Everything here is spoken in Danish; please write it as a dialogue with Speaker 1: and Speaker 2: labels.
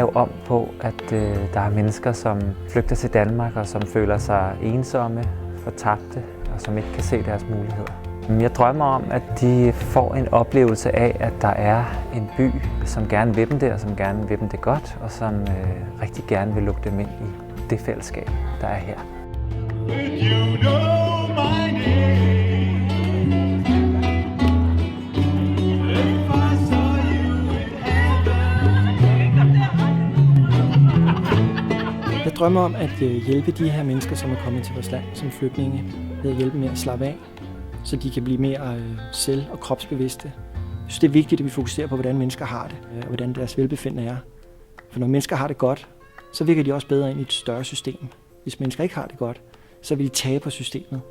Speaker 1: lave om på, at der er mennesker, som flygter til Danmark og som føler sig ensomme, fortabte og som ikke kan se deres muligheder. Jeg drømmer om, at de får en oplevelse af, at der er en by, som gerne vil dem det, og som gerne vil dem det godt, og som rigtig gerne vil lukke dem ind i det fællesskab, der er her.
Speaker 2: Jeg drømmer om at hjælpe de her mennesker, som er kommet til vores land som flygtninge, ved at hjælpe med at slappe af, så de kan blive mere selv- og kropsbevidste. Jeg synes, det er vigtigt, at vi fokuserer på, hvordan mennesker har det, og hvordan deres velbefindende er. For når mennesker har det godt, så virker de også bedre ind i et større system. Hvis mennesker ikke har det godt, så vil de tabe på systemet.